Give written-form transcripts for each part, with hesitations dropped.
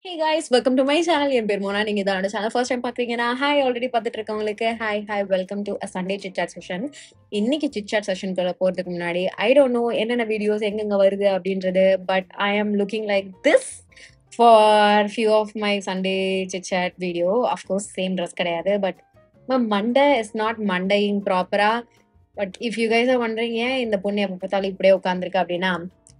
Hey guys, welcome to my channel. என் பேர் மோனா. நீங்க இதோட சேனல் ஃபர்ஸ்ட் டைம் பாக்குறீங்கன்னா ஹாய் ஆல்ரெடி பார்த்துட்டு இருக்கவங்களுக்கு hi welcome to a Sunday chit chat session. இன்னைக்கு சிட் சாட் செஷனுக்குள்ள போறதுக்கு முன்னாடி ஐ டோன்ட் நோ என்னென்ன வீடியோஸ் எங்கெங்க வருது அப்படின்றது, but I am looking like this for few of my Sunday chit chat video. Of course same dress கிடையாது, but Monday is not Mondaying ப்ராப்பரா. But if you guys are wondering ஏன் இந்த பொண்ணு எப்போ பார்த்தாலும் இப்படியே உட்காந்துருக்கு அப்படின்னா,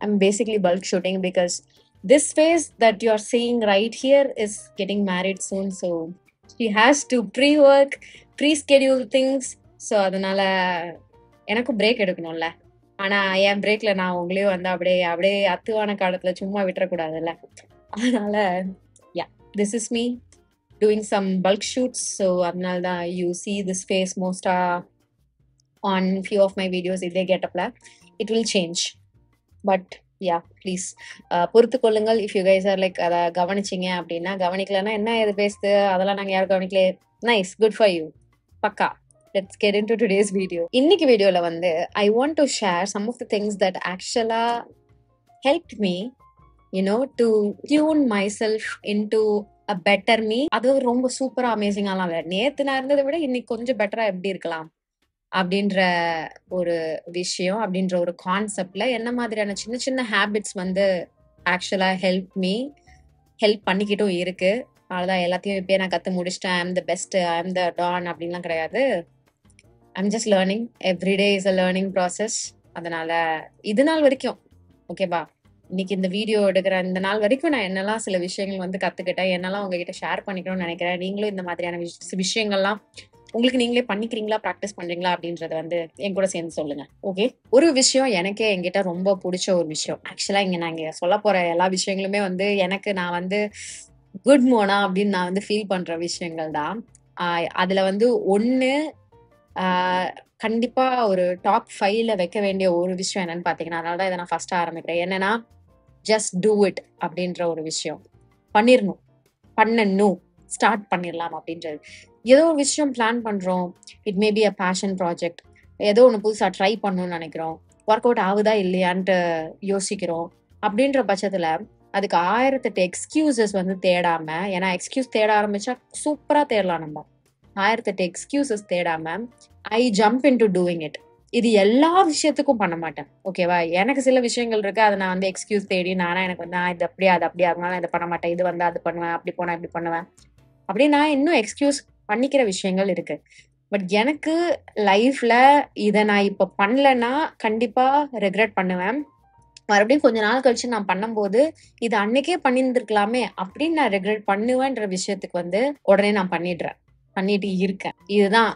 I'm basically bulk shooting because this face that you're seeing right here is getting married soon, so she has to pre-work, pre-schedule things. So அதனால எனக்கு பிரேக் எடுக்கணும்ல. ஆனா என் பிரேக்ல நான் உங்களையும் வந்து அப்படியே அப்படியே அத்துவான காலத்துல சும்மா விட்டுறக்கூடாதுல்ல. அதனால yeah, this is me doing some bulk shoots. So அதனால தான் you see this face most on few of my videos. இதே கெட்டப்ல it will change, but yeah please பொறுத்து கொள்ளுங்கள். If you guys R like அதை கவனிச்சிங்க அப்படின்னா, கவனிக்கலன்னா என்ன எது பேசுது அதெல்லாம் நாங்கள் யாரும் கவனிக்கல. Nice, good for you. பக்கா. Let's get into today's video. இன்னைக்கு வீடியோவில் வந்து I want to share some of the things that ஆக்சுவலாக help me to tune myself into a better me. அது ரொம்ப சூப்பராக அமேசிங்காலாம் இல்லை. நேற்று நான் இருந்ததை விட இன்னைக்கு கொஞ்சம் பெட்டராக எப்படி இருக்கலாம் அப்படின்ற ஒரு விஷயம், அப்படின்ற ஒரு கான்செப்ட்ல என்ன மாதிரியான சின்ன சின்ன ஹேபிட்ஸ் வந்து ஆக்சுவலா ஹெல்ப் பண்ணிக்கிட்டும் இருக்கு. அவ்வளோதான், எல்லாத்தையும் இப்பயே நான் கற்று முடிச்சிட்டேன், I am the best, I am the don அப்படின்லாம் கிடையாது. I am just learning. Everyday is a learning process. அதனால இது நாள் வரைக்கும் ஓகேவா, இன்னைக்கு இந்த வீடியோ எடுக்கிற இந்த நாள் வரைக்கும் நான் என்னெல்லாம் சில விஷயங்கள் வந்து கற்றுக்கிட்டேன், என்னெல்லாம் உங்ககிட்ட ஷேர் பண்ணிக்கணும்னு நினைக்கிறேன். நீங்களும் இந்த மாதிரியான விஷயங்கள்லாம் உங்களுக்கு நீங்களே பண்ணிக்கிறீங்களா, ப்ராக்டிஸ் பண்றீங்களா அப்படின்றத வந்து என் கூட சேர்ந்து சொல்லுங்க. ஓகே, ஒரு விஷயம் எனக்கே என்கிட்ட ரொம்ப பிடிச்ச ஒரு விஷயம். ஆக்சுவலா இங்க நான் இங்க சொல்ல போற எல்லா விஷயங்களுமே வந்து எனக்கு நான் வந்து குட் மோனா அப்படின்னு நான் வந்து ஃபீல் பண்ற விஷயங்கள் தான். அதுல வந்து ஒண்ணு கண்டிப்பா ஒரு டாப் 5ல வைக்க வேண்டிய ஒரு விஷயம் என்னன்னு பாத்தீங்கன்னா, அதனாலதான் இதை நான் ஃபர்ஸ்ட் ஆரம்பிக்கிறேன். என்னன்னா, ஜஸ்ட் டூ இட் அப்படின்ற ஒரு விஷயம். பண்ணணும், ஸ்டார்ட் பண்ணிடலாம் அப்படின்றது. ஏதோ ஒரு விஷயம் பிளான் பண்றோம், it may be a fashion project, ஏதோ ஒன்று புதுசா ட்ரை பண்ணணும்னு நினைக்கிறோம், ஒர்க் அவுட் ஆகுதா இல்லையான்ட்டு யோசிக்கிறோம். அப்படின்ற பட்சத்துல அதுக்கு 1008 எக்ஸ்கியூசஸ் வந்து தேடாம, ஏன்னா எக்ஸ்கியூஸ் தேட ஆரம்பிச்சா சூப்பரா தேடலாம் நம்ம. 1008 எக்ஸ்கியூசஸ் தேடாம I jump in to doing it. இது எல்லா விஷயத்துக்கும் பண்ண மாட்டேன், ஓகேவா. எனக்கு சில விஷயங்கள் இருக்கு, அதை நான் வந்து எக்ஸ்கியூஸ் தேடி நானா எனக்கு வந்து இது அப்படியே அது அப்படியே, அதனால இதை பண்ண மாட்டேன், இது வந்து அது பண்ணுவேன், அப்படி போனா இப்படி பண்ணுவேன் அப்படி நான் இன்னும் எக்ஸ்கியூஸ் பண்ணிக்கிற விஷயங்கள் இருக்கு. பட் எனக்கு லைஃப்ல இதை நான் இப்ப பண்ணலன்னா கண்டிப்பா ரெக்ரெட் பண்ணுவேன். மறுபடியும் கொஞ்ச நாள் கழிச்சு நான் பண்ணும்போது இது அன்னைக்கே பண்ணியிருந்திருக்கலாமே அப்படின்னு நான் ரெக்ரெட் பண்ணுவேன்ற விஷயத்துக்கு வந்து உடனே நான் பண்ணிட்டு இருக்கேன். இதுதான்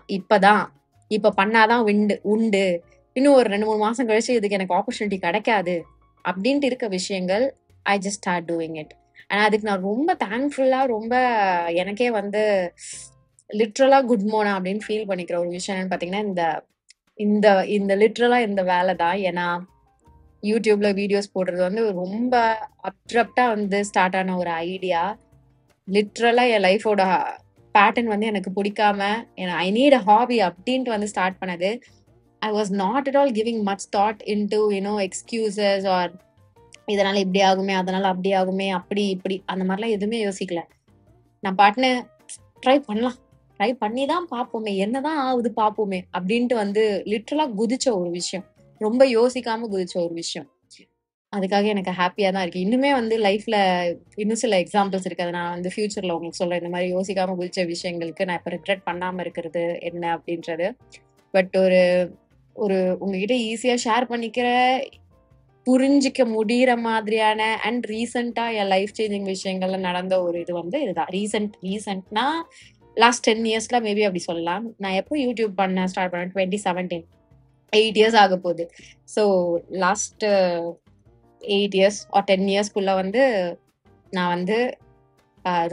இப்ப பண்ணாதான் உண்டு, இன்னும் ஒரு 2-3 மாசம் கழிச்சு இதுக்கு எனக்கு ஆப்பர்ச்சுனிட்டி கிடைக்காது அப்படின்ட்டு இருக்க விஷயங்கள் I just start doing it. ஆனா அதுக்கு நான் ரொம்ப தேங்க்ஃபுல்லா, ரொம்ப எனக்கே வந்து லிட்ரலா குட் மோனா அப்படின்னு ஃபீல் பண்ணிக்கிற ஒரு விஷயம் என்னன்னு பாத்தீங்கன்னா, இந்த இந்த இந்த லிட்ரலா இந்த வேலை தான். ஏன்னா யூடியூப்ல வீடியோஸ் போடுறது வந்து ரொம்ப அப்ரப்டா வந்து ஸ்டார்ட் ஆன ஒரு ஐடியா. லிட்ரலா என் லைஃபோட பேட்டர்ன் வந்து எனக்கு பிடிக்காம ஐ நீட் அ ஹாபி அப்படின்ட்டு வந்து ஸ்டார்ட் பண்ணது. I was not at all giving much thought into excuses or இதனால இப்படி ஆகுமே, அதனால அப்படி ஆகுமே, அப்படி இப்படி அந்த மாதிரிலாம் எதுவுமே யோசிக்கல. நான் பாட்டுன்னு ட்ரை பண்ணி தான் பார்ப்போமே, என்னதான் ஆகுது பார்ப்போமே அப்படின்ட்டு வந்து லிட்ரலா குதிச்ச ஒரு விஷயம். ரொம்ப யோசிக்காம குதிச்ச ஒரு விஷயம். அதுக்காக எனக்கு ஹாப்பியா தான் இருக்கு. இன்னுமே வந்து லைஃப்ல இன்னும் சில எக்ஸாம்பிள்ஸ் இருக்கு. அதை நான் வந்து ஃபியூச்சர்ல உங்களுக்கு சொல்றேன். இந்த மாதிரி யோசிக்காம குதிச்ச விஷயங்களுக்கு நான் இப்ப ரிக்ரெட் பண்ணாம இருக்கிறது என்ன அப்படின்றது. பட் ஒரு ஒரு உங்ககிட்ட ஈஸியா ஷேர் பண்ணிக்கிற, புரிஞ்சிக்க முடியற மாதிரியான அண்ட் ரீசெண்டா என் லைஃப் சேஞ்சிங் விஷயங்கள்ல நடந்த ஒரு இது வந்து இதுதான். ரீசெண்ட்னா லாஸ்ட் 10 இயர்ஸ்ல மேபி அப்படி சொல்லலாம். நான் எப்போ யூடியூப் ஸ்டார்ட் பண்ணேன் 2017, 8 இயர்ஸ் ஆக போகுது. ஸோ லாஸ்ட் 8 இயர்ஸ் ஆர் 10 இயர்ஸ்க்குள்ள வந்து நான் வந்து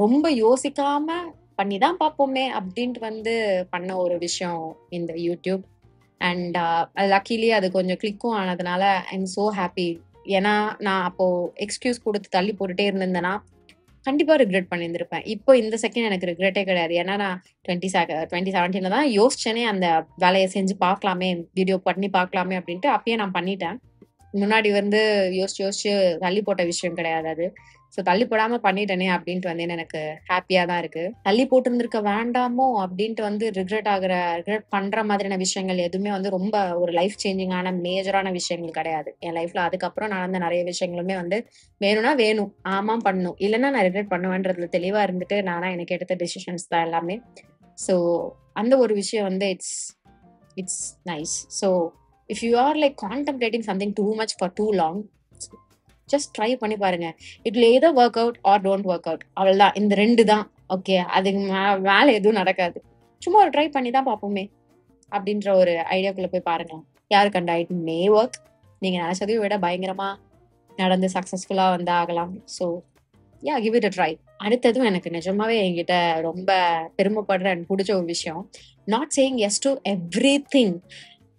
ரொம்ப யோசிக்காம பண்ணிதான் பார்ப்போமே அப்படின்ட்டு வந்து பண்ண ஒரு விஷயம் இந்த யூடியூப். அண்ட் லக்கிலி அது கொஞ்சம் கிளிக்கும் ஆனதுனால ஐ எம் சோ ஹாப்பி. ஏன்னா நான் அப்போ எக்ஸ்கியூஸ் கொடுத்து தள்ளி போட்டுட்டே இருந்தேன்னா கண்டிப்பா ரிக்ரெட் பண்ணியிருந்திருப்பேன். இப்போ இந்த செகண்ட் எனக்கு ரிக்ரெட்டே கிடையாது. ஏன்னா நான் 2017 தான் யோசிச்சேனே அந்த வேலையை செஞ்சு பார்க்கலாமே, வீடியோ பண்ணி பார்க்கலாமே அப்படின்ட்டு அப்பயே நான் பண்ணிட்டேன். முன்னாடி வந்து யோசிச்சு தள்ளி போட்ட விஷயம் கிடையாது அது. ஸோ தள்ளி போடாம பண்ணிட்டேனே அப்படின்ட்டு வந்து எனக்கு ஹாப்பியா தான் இருக்கு. தள்ளி போட்டிருந்திருக்க வேண்டாமோ அப்படின்ட்டு வந்து ரிக்ரெட் பண்ற மாதிரியான விஷயங்கள் எதுவுமே வந்து ரொம்ப ஒரு லைஃப் சேஞ்சிங்கான மேஜரான விஷயங்கள் கிடையாது. என் லைஃப்ல அதுக்கப்புறம் நடந்த நிறைய விஷயங்களுமே வந்து வேணும்னா வேணும், ஆமா பண்ணணும், இல்லைன்னா நான் ரிக்ரெட் பண்ணுவேன்றதுல தெளிவா இருந்துட்டு நானா எனக்கு எடுத்த டெசிஷன்ஸ் தான் எல்லாமே. ஸோ அந்த ஒரு விஷயம் வந்து it's nice. So if you are like contemplating something too much for too long, just try பண்ணி பாருங்க. It will either work out or don't work out. அவ்வளவுதான், இந்த 2 தான். ஓகே, அதுக்கு மேல எதுவும் நடக்காது. சும்மா ஒரு ட்ரை பண்ணி தான் பார்ப்போமே அப்படின்ற ஒரு ஐடியாக்குள்ள போய் பாருங்க. யாரு கண்டா இட் மே ஒர்க். நீங்க நினைச்சதையும் விட பயங்கரமா நடந்து சக்சஸ்ஃபுல்லா வந்து ஆகலாம். So yeah, give it a try. அடுத்ததும் எனக்கு நிஜமாவே என்கிட்ட ரொம்ப பெருமைப்படுற அண்ட் பிடிச்ச ஒரு விஷயம், not saying yes to everything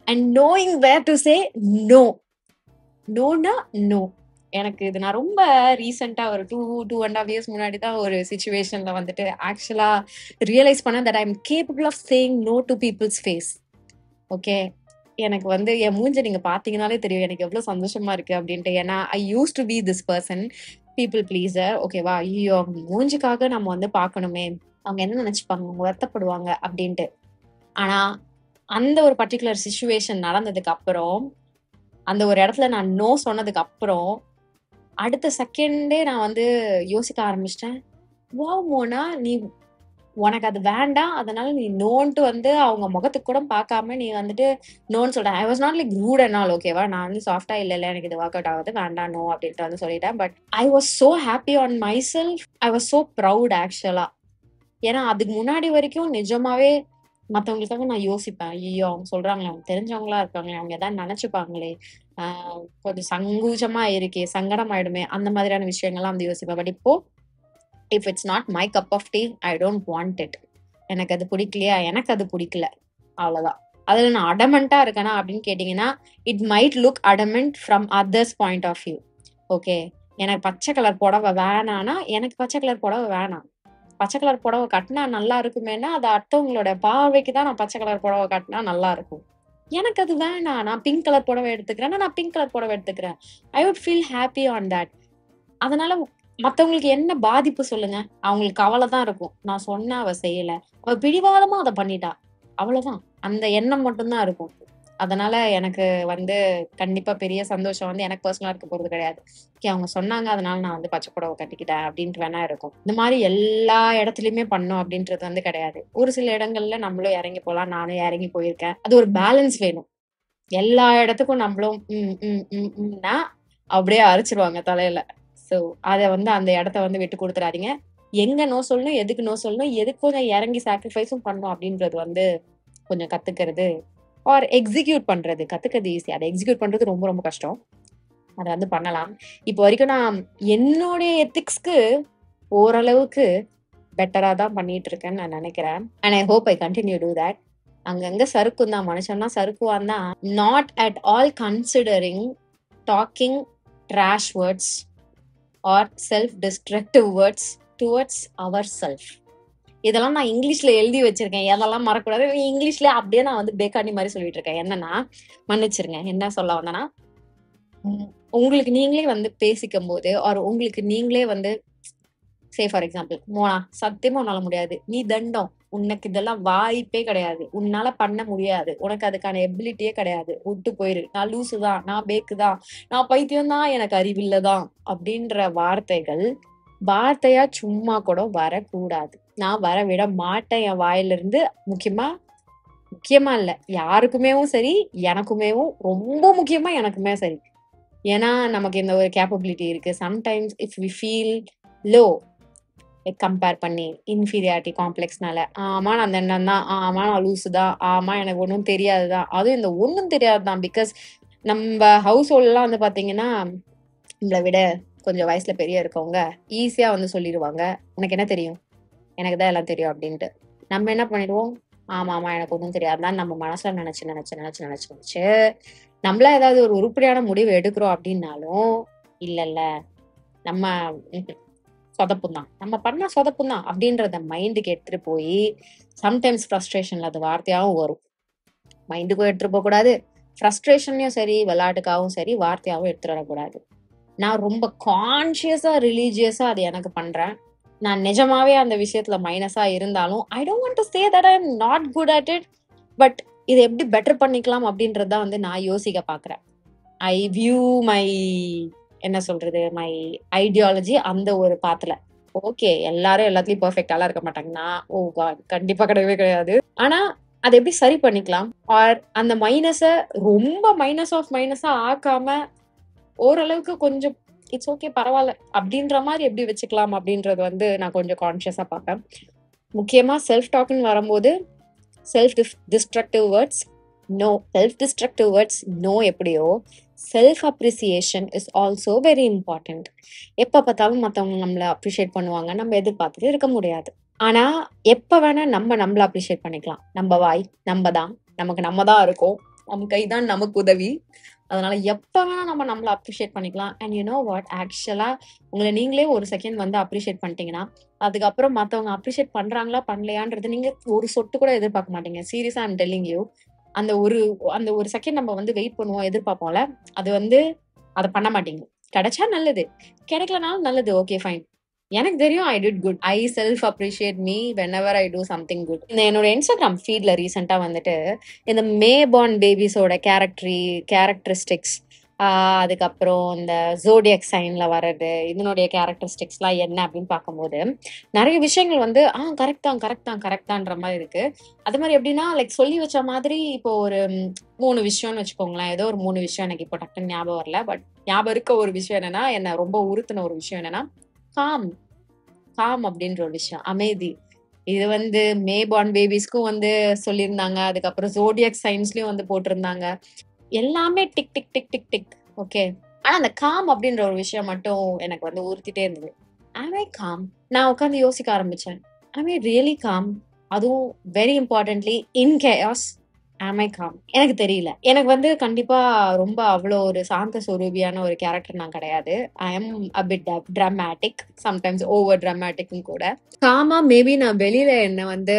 and knowing where to say no. நோனா நோ. எனக்கு இது நான் ரொம்ப ரீசெண்டா ஒரு 2.5 இயர்ஸ் முன்னாடி தான் ஒரு சிச்சுவேஷன்ல வந்துட்டு ஆக்சுவலா ரியலைஸ் பண்ண that I am capable of saying no to people's face. Okay, எனக்கு வந்து என் மூஞ்ச நீங்க பாத்தீங்கன்னாலே தெரியும் எனக்கு எவ்வளவு சந்தோஷமா இருக்கு அப்படின்ட்டு. ஏன்னா I used to be this person, people pleaser. ஓகேவா, ஐயோ அவங்க மூஞ்சிக்காக நம்ம வந்து பாக்கணுமே, அவங்க என்ன நினைச்சுப்பாங்க, அவங்க வருத்தப்படுவாங்க அப்படின்ட்டு. ஆனா அந்த ஒரு பர்டிகுலர் சிச்சுவேஷன் நடந்ததுக்கு அப்புறம், அந்த ஒரு இடத்துல நான் நோ சொன்னதுக்கு அப்புறம் அடுத்த செகண்டே நான் வந்து யோசிக்க ஆரம்பிச்சிட்டேன். வாவ் மோனா, நீ உனக்கு அது வேண்டாம், அதனால நீ நோன்ட்டு வந்து அவங்க முகத்துக்கு கூட பார்க்காம நீ வந்துட்டு நோன்னு சொல்ற. I was not like rude and all. ஓகேவா, நான் வந்து சாஃப்டா இல்ல எனக்கு இது ஒர்க் அவுட் ஆகுது, வேண்டாம் நோ அப்படின்ட்டு வந்து சொல்லிட்டேன். But I was so happy on my self. I was so proud ஆக்சுவலா. ஏன்னா அதுக்கு முன்னாடி வரைக்கும் நிஜமாவே மத்தவங்களுக்காக நான் யோசிப்பேன். ஐயோ அவங்க சொல்றாங்களே, அவங்க தெரிஞ்சவங்களா இருக்காங்களே, அவங்க ஏதாவது நினைச்சுப்பாங்களே, கொஞ்சம் சங்கூச்சமா இருக்கே, சங்கடம் ஆயிடுமே, அந்த மாதிரியான விஷயங்கள்லாம் வந்து யோசிப்பேன். பட் இப்போ if it's not my cup of tea, I don't want it. எனக்கு அது பிடிக்கலையா, எனக்கு அது பிடிக்கல, அவ்வளவுதான். அதுல நான் அடமெண்டா இருக்கேனா அப்படின்னு கேட்டீங்கன்னா, it might look adamant from others point of view. Okay, எனக்கு பச்சை கலர் புடவை வேணானா எனக்கு பச்சை கலர் புடவை வேணாம். பச்சை கலர் புடவை கட்டினா நல்லா இருக்குமேனா, அது அடுத்தவங்களோட பார்வைக்கு தான் நான் பச்சை கலர் புடவை கட்டினா நல்லா இருக்கும். எனக்கு அது வேணாம், நான் பிங்க் கலர் புடவை எடுத்துக்கிறேன்னா நான் பிங்க் கலர் புடவை எடுத்துக்கிறேன். I would feel happy on that. அதனால மத்தவங்களுக்கு என்ன பாதிப்பு சொல்லுங்க? அவங்களுக்கு கவலை தான் இருக்கும். நான் சொன்னேன் அவ செய்யல, அவ பிடிவாதமா அத பண்ணிட்டா, அவ்வளவுதான். அந்த எண்ணம் மட்டும் தான் இருக்கும். அதனால எனக்கு வந்து கண்டிப்பா பெரிய சந்தோஷம் வந்து எனக்கு பர்சனலா இருக்க போறது கிடையாது. ஓகே, அவங்க சொன்னாங்க அதனால நான் வந்து பச்சை புடவை கட்டிக்கிட்டேன் அப்படின்ட்டு வேணா இருக்கும். இந்த மாதிரி எல்லா இடத்துலயுமே பண்ணோம் அப்படின்றது வந்து கிடையாது. ஒரு சில இடங்கள்ல நம்மளும் இறங்கி போலாம், நானும் இறங்கி போயிருக்கேன். அது ஒரு பேலன்ஸ் வேணும். எல்லா இடத்துக்கும் நம்மளும் ம்னா அப்படியே அரைச்சிருவாங்க தலையில. சோ அத வந்து அந்த இடத்த வந்து விட்டு கொடுத்துறாதீங்க. எங்க நோ சொல்லணும், எதுக்கு நோ சொல்லணும், எதுக்கு கொஞ்சம் இறங்கி சாக்ரிஃபைஸும் பண்ணணும் அப்படின்றது வந்து கொஞ்சம் கத்துக்கிறது ஆர் எக்ஸிக்யூட் பண்றது. கத்துக்கிறது ஈஸி, அதை எக்ஸிக்யூட் பண்றது ரொம்ப ரொம்ப கஷ்டம். அதை வந்து பண்ணலாம். இப்போ வரைக்கும் நான் என்னுடைய எத்திக்ஸ்க்கு ஓரளவுக்கு பெட்டரா தான் பண்ணிட்டு இருக்கேன்னு நான் நினைக்கிறேன். And I hope I continue to that. அங்கங்க சறுக்கும் தான், மனுஷன்னா சறுக்குவான் தான். Not at all considering talking trash words or self destructive words towards our self. இதெல்லாம் நான் இங்கிலீஷ்ல எழுதி வச்சிருக்கேன், எதெல்லாம் மறக்கூடாது. இங்கிலீஷ்ல அப்படியே நான் வந்து பேக்காண்டி மாதிரி சொல்லிட்டு இருக்கேன். என்னன்னா, மன்னிச்சிருங்க, என்ன சொல்ல வந்தேன்னா, உங்களுக்கு நீங்களே வந்து பேசிக்கும் போது ஆர் உங்களுக்கு நீங்களே வந்து சே ஃபார் எக்ஸாம்பிள், மோனா சத்தியமா உன்னால முடியாது, நீ தண்டம், உனக்கு இதெல்லாம் வாய்ப்பே கிடையாது, உன்னால பண்ண முடியாது, உனக்கு அதுக்கான எபிலிட்டியே கிடையாது, விட்டு போயிரு, நான் லூசு தான், நான் பேக்கு தான், நான் பைத்தியம் தான், எனக்கு அறிவில்லதான் அப்படின்ற வார்த்தையா சும்மா கூட வரக்கூடாது. நான் வர விட மாட்டேன் என் வாயிலிருந்து. முக்கியமா இல்ல, யாருக்குமேவும் சரி, எனக்குமேவும், ரொம்ப முக்கியமா எனக்குமே சரி. ஏன்னா நமக்கு இந்த ஒரு கேப்பபிலிட்டி இருக்கு. Sometimes if we feel low, compare பண்ணி இன்ஃபீரியாரிட்டி காம்ப்ளெக்ஸ்னால, ஆமா நான் அந்த எண்ணம் தான், ஆமா நான் லூசு தான், ஆமா எனக்கு ஒன்றும் தெரியாதுதான். அதுவும் இந்த ஒன்றும் தெரியாதுதான். பிகாஸ் நம்ம ஹவுஸ் ஹோல்ட்லாம் வந்து பாத்தீங்கன்னா, நம்மளை விட கொஞ்சம் வயசுல பெரிய இருக்கவங்க ஈஸியா வந்து சொல்லிடுவாங்க, உனக்கு என்ன தெரியும், எனக்கு தான் எல்லாம் தெரியும் அப்படின்ட்டு. நம்ம என்ன பண்ணிடுவோம், ஆமா ஆமா எனக்கு ஒன்றும் தெரியாதுதான் நம்ம மனசுல நினைச்சு நம்மளா ஏதாவது ஒரு உருப்படியான முடிவு எடுக்கிறோம் அப்படின்னாலும், இல்ல இல்ல நம்ம சொதப்பும் தான், நம்ம பண்ணா சொதப்பும் தான் அப்படின்றத மைண்டுக்கு எடுத்துட்டு போய், சம்டைம்ஸ் ஃப்ரஸ்ட்ரேஷன்ல அது வார்த்தையாவும் வரும். மைண்டுக்கும் எடுத்துட்டு போக கூடாது, ஃப்ரஸ்ட்ரேஷன்லயும் சரி, விளையாட்டுக்காகவும் சரி, வார்த்தையாவும் எடுத்துட்டு வரக்கூடாது. நான் ரொம்ப கான்ஷியஸா ரிலீஜியஸா அது எனக்கு பண்றேன். நான் நிஜமாவே அந்த விஷயத்துல மைனஸா இருந்தாலும் I don't want to say that I am not good at it. But இதை எப்படி பெட்டர் பண்ணிக்கலாம் அப்படின்றது தான் வந்து நான் யோசிக்க பாக்குறேன். ஐ வியூ மை என்ன சொல்றது மை ஐடியாலஜி அந்த ஒரு பாத்துல. ஓகே, எல்லாரும் எல்லாத்துலயும் பெர்ஃபெக்டாலாம் இருக்க மாட்டாங்க. நான் ஓ காட் கண்டிப்பா கிடையவே கிடையாது. ஆனா அதை எப்படி சரி பண்ணிக்கலாம், ஆர் அந்த மைனஸ ரொம்ப மைனஸ் ஆஃப் மைனஸா ஆக்காம ஓரளவுக்கு கொஞ்சம் இட்ஸ் ஓகே பரவாயில்ல அப்படின்ற மாதிரி எப்படி வச்சுக்கலாம் அப்படின்றது வந்து நான் கொஞ்சம் கான்ஷியஸா பார்ப்பேன். முக்கியமா செல்ஃப் டாக்னு வரும்போது self destructive words no. Self destructive words no எப்படியோ, self appreciation is also very important. எப்ப பார்த்தாலும் மற்றவங்க நம்மள அப்ரிஷியேட் பண்ணுவாங்க, நம்ம எதிர்பார்த்துட்டு இருக்க முடியாது. ஆனா எப்ப வேணா நம்ம நம்மள அப்ரிஷியேட் பண்ணிக்கலாம். நம்ம வாய் நம்ம தான், நமக்கு நம்ம தான் இருக்கோம், நம்ம கைதான் நமக்கு உதவி. அதனால எப்ப வேணா நம்ம நம்மள அப்ரிஷியேட் பண்ணிக்கலாம். அண்ட் யூ நோ வாட், ஆக்சுவலா உங்களை நீங்களே ஒரு செகண்ட் வந்து அப்ரிஷியேட் பண்ணிட்டீங்கன்னா அதுக்கப்புறம் மத்தவங்க அப்ரிஷியேட் பண்றாங்களா பண்ணலையான்றது நீங்க ஒரு சொட்டு கூட எதிர்பார்க்க மாட்டீங்க. சீரியஸா ஐம் டெல்லிங் யூ. அந்த ஒரு அந்த ஒரு செகண்ட் நம்ம வந்து வெயிட் பண்ணுவோம், எதிர்பார்ப்போம்ல, அது வந்து அதை பண்ண மாட்டீங்க. கிடைச்சா நல்லது, கிடைக்கலனாலும் நல்லது, ஓகே ஃபைன். எனக்கு தெரியும் I did good. I self appreciate me whenever I do something good. இந்த என்னோட இன்ஸ்டாகிராம் ஃபீட்ல ரீசெண்டா வந்துட்டு இந்த மே பார்ன் பேபிஸோட கேரக்டரிஸ்டிக்ஸ், அதுக்கப்புறம் இந்த ஜோடியக் சைன்ல வர்றது, இதனுடைய கேரக்டரிஸ்டிக்ஸ்லாம் என்ன அப்படின்னு பார்க்கும்போது நிறைய விஷயங்கள் வந்து கரெக்ட் தான்ற மாதிரி இருக்கு. அது மாதிரி எப்படின்னா லைக் சொல்லி வச்ச மாதிரி இப்போ ஒரு 3 விஷயம்னு வச்சுக்கோங்களேன். ஏதோ ஒரு 3 விஷயம் எனக்கு இப்போ டக்குன்னு ஞாபகம் வரல. பட் ஞாபகம் இருக்க ஒரு விஷயம் என்னன்னா, என்ன ரொம்ப உறுத்தின ஒரு விஷயம் என்னன்னா காம். காம் அப்படின்ற ஒரு விஷயம், அமைதி. இது வந்து மே பார்ன் பேபிஸ்க்கும் வந்து சொல்லியிருந்தாங்க. அதுக்கப்புறம் ஜோடியக் சைன்ஸ்லயும் வந்து போட்டிருந்தாங்க. எல்லாமே tick tick tick tick tick. Okay. ஆனா அந்த காம் அப்படின்ற ஒரு விஷயம் மட்டும் எனக்கு வந்து உறுத்திட்டே இருந்தது. ஆம் ஐ காம்? நான் உட்காந்து யோசிக்க ஆரம்பிச்சேன். ஆம் ஐ ரியலி காம்? அதுவும் வெரி இம்பார்ட்டன்ட்லி இன் கேயாஸ். ஆம் ஐ காம்? எனக்கு தெரியல. எனக்கு வந்து கண்டிப்பா ரொம்ப அவ்வளோ ஒரு சாந்த சொரூபியான ஒரு கேரக்டர் நான் கிடையாது. I am a bit dramatic, sometimes over ட்ராமேட்டிக்கும் கூட. காமா மேபி நான் வெளியில என்ன வந்து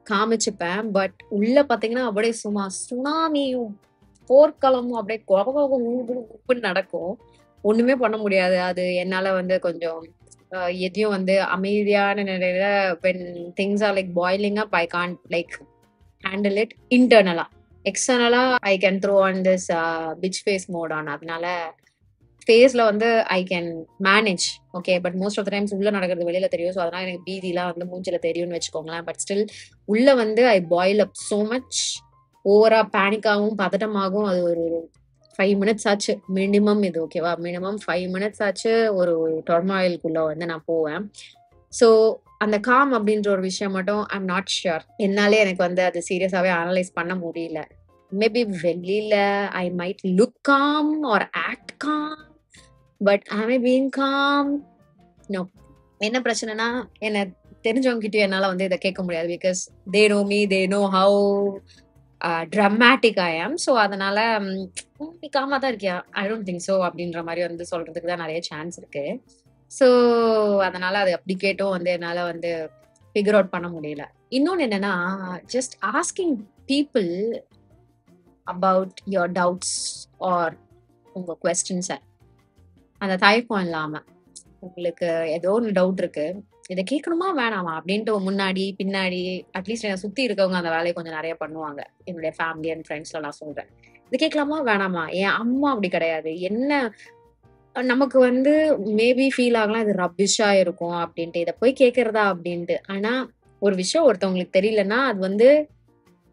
காமிச்சுப்பேன். பட் உள்ள பாத்தீங்கன்னா அப்படியே சும்மா சுனாமியும் போர்க்களமும் அப்படியே குப்புன்னு நடக்கும். ஒண்ணுமே பண்ண முடியாது. அது என்னால வந்து கொஞ்சம் எதையும் வந்து அமைதியான நிலையில when things are like boiling up, I can't like handle it internally. எக்ஸ்டர்னலா I can throw on this bitch face mode on. அதனால ஃபேஸ்ல வந்து I can manage. Okay. But most of the times உள்ள நடக்கிறது வெளியில தெரியும். ஸோ அதனால எனக்கு பீதிலாம் வந்து மூஞ்சில தெரியும்னு வச்சுக்கோங்களேன். பட் ஸ்டில் உள்ள வந்து ஐ பாயில் அப் சோ மச். ஓவரா பேனிக்காகவும் பதட்டமாகவும் அது ஒரு 5 மினிட்ஸ் ஆச்சு மினிமம். இது ஓகேவா, மினிமம் 5 மினிட்ஸ் ஆச்சு ஒரு டொர்மாயிலுக்குள்ள வந்து நான் போவேன். ஸோ அந்த காம் அப்படின்ற ஒரு விஷயம் மட்டும் ஐ எம் நாட் ஷியோர். என்னாலே எனக்கு வந்து அது சீரியஸாவே அனலைஸ் பண்ண முடியல. மேபி வெளியில I might look calm or act calm, but am I being calm? No. என்ன பிரச்சனைனா, என்ன தெரிஞ்சவங்க கிட்டயும் என்னால வந்து இதை கேட்க முடியாது. Because they know me, they know how dramatic I am. So அதனால நீ காமா தான் இருக்கியா, ஐ டோன்ட் திங்க் ஸோ அப்படின்ற மாதிரி வந்து சொல்றதுக்கு தான் நிறைய சான்ஸ் இருக்கு. ஸோ அதனால அது அப்படி கேட்டும் வந்து என்னால வந்து ஃபிகர் அவுட் பண்ண முடியல. இன்னொன்னு என்னன்னா, just asking people about your doubts or உங்க கொஸ்டின்ஸை, அந்த தயக்கம் இல்லாம, உங்களுக்கு ஏதோ ஒன்று டவுட் இருக்கு, இதை கேட்கணுமா வேணாமா அப்படின்ட்டு முன்னாடி பின்னாடி அட்லீஸ்ட் என்னை சுத்தி இருக்கவங்க அந்த வேலையை கொஞ்சம் நிறைய பண்ணுவாங்க. என்னுடைய ஃபேமிலி அண்ட் ஃப்ரெண்ட்ஸ்ல நான் சொல்றேன், இது கேட்கலாமா வேணாமா. என் அம்மா அப்படி கிடையாது. என்ன நமக்கு வந்து மேபி ஃபீல் ஆகலாம் இது ரப்பிஷா இருக்கும் அப்படின்ட்டு, இதை போய் கேட்கறதா அப்படின்ட்டு. ஆனா ஒரு விஷயம் ஒருத்தவங்களுக்கு தெரியலன்னா அது வந்து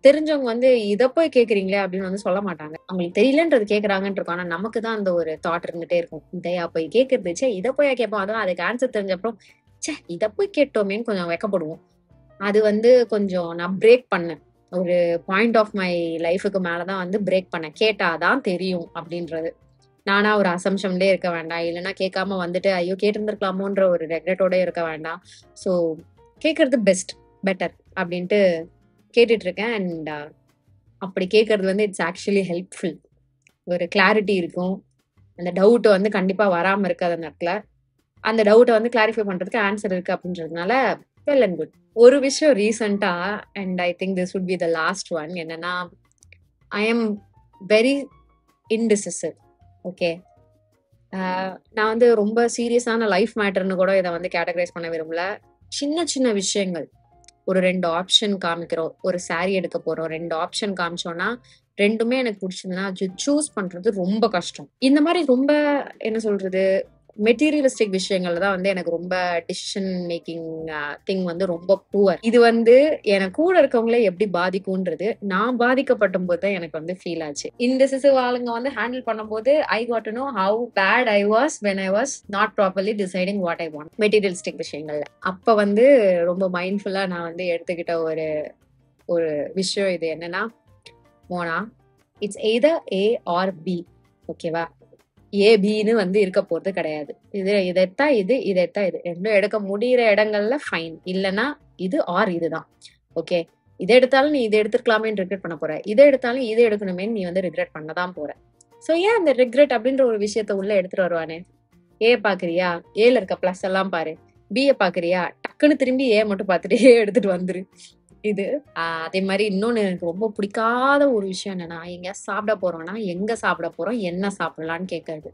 தெரிஞ்சவங்க வந்து இதை போய் கேக்குறீங்களே அப்படின்னு வந்து சொல்ல மாட்டாங்க. அவங்களுக்கு தெரியலன்றது கேக்குறாங்கன்னு இருக்கும். ஆனா நமக்கு தான் அந்த ஒரு தாட் இருந்துட்டே இருக்கும், இதையா போய் கேட்கறது, சே இதை போய் கேட்போம். அதுவும் அதுக்கு ஆன்சர் தெரிஞ்சப்பறம் சே இதை போய் கேட்டோமேன்னு கொஞ்சம் வெக்கப்படுவோம். அது வந்து கொஞ்சம் நான் பிரேக் பண்ணேன். ஒரு பாயிண்ட் ஆஃப் மை லைஃபுக்கு மேலதான் வந்து பிரேக் பண்ணேன். கேட்டாதான் தெரியும் அப்படின்றது. நானா ஒரு அசம்ஷன்லயே இருக்க வேண்டாம், இல்லைன்னா கேட்காம வந்துட்டு ஐயோ கேட்டிருந்திருக்கலாமோன்ற ஒரு ரெக்ரெட்டோட இருக்க வேண்டாம். ஸோ கேட்கறது பெட்டர் அப்படின்ட்டு கேட்டுட்டு இருக்கேன். அண்ட் அப்படி கேட்கறது வந்து இட்ஸ் ஆக்சுவலி ஹெல்ப்ஃபுல். ஒரு கிளாரிட்டி இருக்கும். அந்த டவுட் வந்து கண்டிப்பா வராம இருக்காது அந்த இடத்துல. அந்த டவுட்டை வந்து கிளாரிஃபை பண்றதுக்கு ஆன்சர் இருக்கு அப்படின்றதுனால வெல் அண்ட் குட். ஒரு விஷயம் ரீசெண்டா, and I think this would be the last one, என்னன்னா ஐ எம் வெரி இன்டிசிசிவ். ஓகே. நான் வந்து ரொம்ப சீரியஸான லைஃப் மேட்டர்னு கூட இதை வந்து கேட்டகரைஸ் பண்ண விரும்பல. சின்ன சின்ன விஷயங்கள். ஒரு 2 ஆப்ஷன் காமிக்கிறோம். ஒரு சாரி எடுக்க போறோம். 2 ஆப்ஷன் காமிச்சோம்னா, 2மே எனக்கு புடிச்சதுன்னா, சூஸ் பண்றது ரொம்ப கஷ்டம். இந்த மாரி ரொம்ப என்ன சொல்றது? மெட்டீரியலிஸ்டிக் விஷயங்கள்ல தான் வந்து எனக்கு ரொம்ப டிசிஷன் மேக்கிங் திங் வந்து ரொம்ப புவர். இது வந்து எனக்கு கூட இருக்கவங்கள எப்படி பாதிக்கும்ன்றது, நான் பாதிக்கப்பட்டம்போது தான் எனக்கு வந்து ஃபீல் ஆச்சு. இன்டிசிசிவ் ஆளுங்க வந்து ஹேண்டில் பண்ணும்போது, I got to know how bad I was when I was not properly deciding what I want. Materialistic விஷயங்கள்ல. அப்ப வந்து ரொம்ப மைண்ட்ஃபுல்லா நான் வந்து எடுத்துக்கிட்ட ஒரு ஒரு விஷயம் இது என்னன்னா, Mona, it's either A or B. ஓகேவா? ஏ, பின்னு வந்து இருக்க போறது கிடையாது. இத எடுத்தா இது, இத எடுத்தா இது. 2ம் எடுக்க முடியிற இடங்கள்ல ஃபைன். இல்லன்னா இது ஆர் இதுதான். ஓகே. இத எடுத்தாலும் நீ இத எடுத்திருக்கலாமேன்னு ரிக்ரெட் பண்ண போற. இத எடுத்தாலும் இத எடுக்கணுமேன்னு நீ வந்து ரிக்ரெட் பண்ண தான் போற. சோ ஏன் அந்த ரிக்ரெட் அப்படின்ற ஒரு விஷயத்த உள்ள எடுத்துட்டு வருவானே? ஏ பாக்குறியா? ஏல இருக்க பிளஸ் எல்லாம் பாரு. பிய பாக்குறியா? டக்குன்னு திரும்பி ஏ மட்டும் பார்த்துட்டு ஏ எடுத்துட்டு வந்துரு. இது அதே மாரி இன்னொன்னு எனக்கு ரொம்ப பிடிக்காத ஒரு விஷயம் என்னன்னா, எங்கேயாவது சாப்பிட போறோம்னா, எங்க சாப்பிட போறோம்? என்ன சாப்பிடலாம்ன்னு கேட்கறது.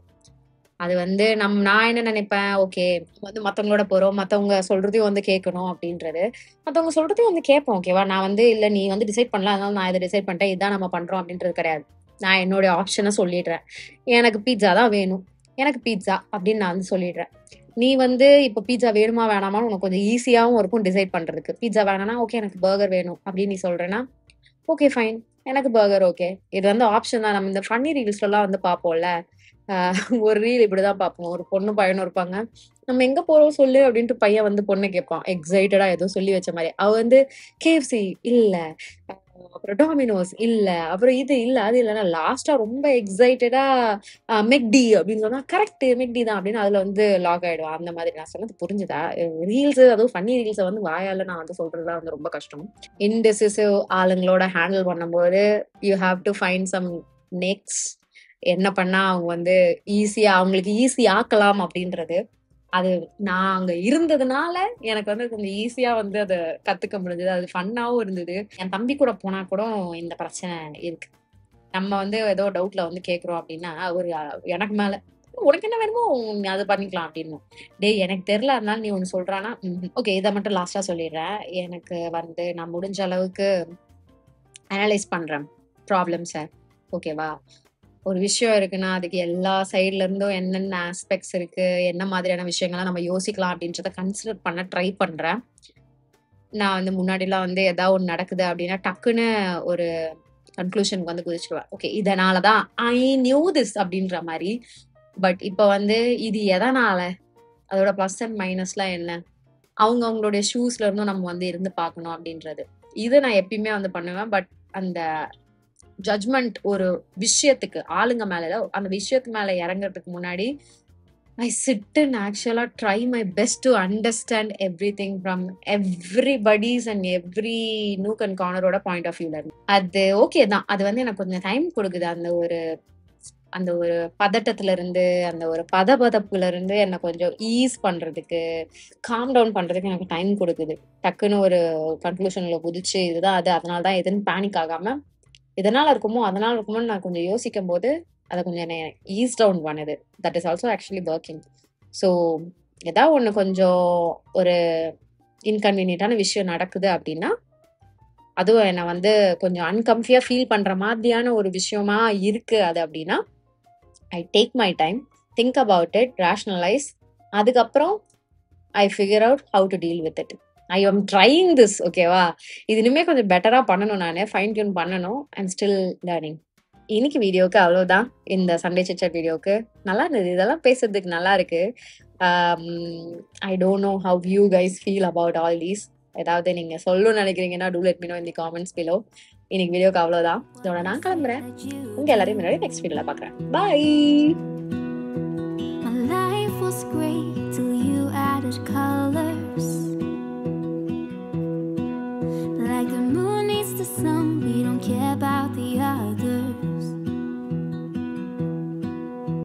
அது வந்து நான் என்ன நினைப்பேன், ஓகே வந்து மத்தவங்களோட போறோம். மத்தவங்க சொல்றதையும் வந்து கேட்கணும் அப்படின்றது. மத்தவங்க சொல்றதையும் வந்து கேட்போம். ஓகேவா? நான் வந்து இல்ல நீ வந்து டிசைட் பண்ணல. அதனால நான் இத டிசைட் பண்ணிட்டேன். இதான் நம்ம பண்றோம் அப்படின்றது கிடையாது. நான் என்னுடைய ஆப்ஷன சொல்லிடுறேன். எனக்கு பீட்ஸா தான் வேணும். எனக்கு பீட்ஸா அப்படின்னு நான் வந்து சொல்லிடுறேன். நீ வந்து இப்ப பீட்ஸா வேணுமா வேணாமான்னு உனக்கு கொஞ்சம் ஈஸியாவும் இருக்கும் டிசைட் பண்றதுக்கு. பீட்ஸா வேணாம்னா, ஓகே எனக்கு பர்கர் வேணும் அப்படின்னு நீ சொல்றேன்னா, ஓகே ஃபைன். எனக்கு பர்கர் ஓகே. இது வந்து ஆப்ஷன் தான். நம்ம இந்த ஃபன்னி ரீல்ஸ்லலாம் வந்து பார்ப்போம்ல. அ ஒரு ரீல் இப்படிதான் பார்ப்போம். ஒரு பொண்ணும் பையனும் இருப்பாங்க. "நம்ம எங்க போறோம் சொல்லு" அப்படின்ட்டு பையன் வந்து பொண்ண கேட்பான். எக்ஸைட்டடா ஏதோ சொல்லி வச்ச மாரி. அவ வந்து KFC இல்ல. அப்புறம் Domino's இல்ல. அப்புறம் இது இல்ல, அது இல்லன்னா லாஸ்ட்டா ரொம்ப எக்ஸைட்டடா மெக்டி அப்படின்னு சொன்னா, கரெக்ட் மெக்டி தான் அப்படின்னு அதுல வந்து லாக் ஆயிடுவா. அந்த மாதிரி நான் சொன்னது புரிஞ்சுதா? ரீல்ஸ் அதுவும் ஃபன்னி ரீல்ஸ வந்து வாயால நான் வந்து சொல்றதுலாம் வந்து ரொம்ப கஷ்டம். இன்டெசிசிவ் ஆளுங்களோட ஹேண்டில் பண்ணும்போது, you have to find some knacks. என்ன பண்ணா அவங்க வந்து ஈஸியா அவங்களுக்கு ஈஸி ஆக்கலாம் அப்படின்றது. அது நான் அங்க இருந்ததுனால, எனக்கு வந்து கொஞ்சம் ஈஸியா வந்து அத கத்துக்க முடிஞ்சது. அது ஃபன்னாவும் இருந்தது. என் தம்பி கூட போனா கூட இந்த பிரச்சனை இருக்கு. நம்ம வந்து ஏதோ டவுட்ல வந்து கேட்கிறோம் அப்படின்னா, அவரு எனக்கு மேல, "உனக்கு என்ன வேணுமோ நீ அத பண்ணிக்கலாம்" அப்படின்னும். டேய் எனக்கு தெரியல அதனால நீ ஒண்ணு சொல்றான்னா, ஓகே இத மட்டும் லாஸ்ட்டா சொல்லிடுறேன். எனக்கு வந்து நான் முடிஞ்ச அளவுக்கு அனலைஸ் பண்றேன் ப்ராப்ளம்ஸ. ஓகேவா? ஒரு விஷயம் இருக்குன்னா, அதுக்கு எல்லா சைட்ல இருந்தும் என்னென்ன ஆஸ்பெக்ட்ஸ் இருக்கு, என்ன மாதிரியான விஷயங்கள்லாம் நம்ம யோசிக்கலாம் அப்படின்றத கன்சிடர் பண்ண ட்ரை பண்றேன். நான் வந்து முன்னாடிலாம் வந்து ஏதாவது ஒண்ணு நடக்குது அப்படின்னா, டக்குன்னு ஒரு கன்க்ளூஷனுக்கு வந்து குதிச்சுருவேன். ஓகே இதனால தான் ஐ நியூ திஸ் அப்படின்ற மாரி. பட் இப்ப வந்து இது எதனால? அதோட பிளஸ் அண்ட் மைனஸ்லாம் என்ன? அவங்க அவங்களுடைய ஷூஸ்ல இருந்தும் நம்ம வந்து இருந்து பார்க்கணும் அப்படின்றது. இது நான் எப்பயுமே வந்து பண்ணுவேன். பட் அந்த ஜட்ஜ்மெண்ட் ஒரு விஷயத்துக்கு ஆளுங்க மேல அந்த விஷயத்து மேல இறங்குறதுக்கு முன்னாடி ஐ சிட் அண்ட் ஆக்சுவலா try my best to understand everything from everybody's and every nook and கார்னரோட பாயிண்ட் ஆஃப் வியூல இருந்து. அது ஓகே தான். அது வந்து எனக்கு கொஞ்சம் டைம் கொடுக்குது. அந்த ஒரு பதட்டத்துல இருந்து, அந்த ஒரு பதபதப்புல இருந்து என்ன கொஞ்சம் ஈஸ் பண்றதுக்கு, காம் டவுன் பண்றதுக்கு எனக்கு டைம் கொடுக்குது. டக்குன்னு ஒரு கன்க்ளூஷன்ல குதிச்சு இதுதான் அது, அதனால தான் இதுன்னு பேனிக் ஆகாம இதனால இருக்குமோ, அதனால இருக்குமோன்னு நான் கொஞ்சம் யோசிக்கும்போது, அத கொஞ்சம் என்னைய ஈஸ் டவுன் பண்ணுது. That is also actually working. So, ஏதாவது ஒண்ணு கொஞ்சம் ஒரு இன்கன்வீனியன்ட்டான விஷயம் நடக்குது அப்டின்னா, அதுவும் என்ன வந்து கொஞ்சம் அன்கம்ஃபியா ஃபீல் பண்ற மாதிரியான ஒரு விஷயமா இருக்கு அது அப்டின்னா, I take my time, think about it, rationalize. அதுக்கப்புறம் I figure out how to deal with it. I am trying this ஓகேவா? இது இனிமே கொஞ்சம் பெட்டரா பண்ணணும் நானு. ஃபைன் டியூன் பண்ணணும். ஐ அம் ஸ்டில் லேர்னிங். இன்னைக்கு வீடியோக்கு அவ்வளவுதான். இந்த சண்டே சிட் சாட் வீடியோக்கு. நல்லா இருந்தது. இதெல்லாம் பேசுறதுக்கு நல்லா இருக்கு. ஐ don't know how you guys feel about all these. ஏதாவது நீங்க சொல்லணும்னு நினைக்கிறீங்கன்னா, டூ லெட் மீ நோ இன் தி காமெண்ட்ஸ் பிலோ. இன்னைக்கு வீடியோக்கு அவ்வளவுதான். இதோட நான் கிளம்புறேன். உங்க எல்லாரையும் முன்னாடி நெக்ஸ்ட் வீடியோல பார்க்குறேன். பாய். My life was great till you added color.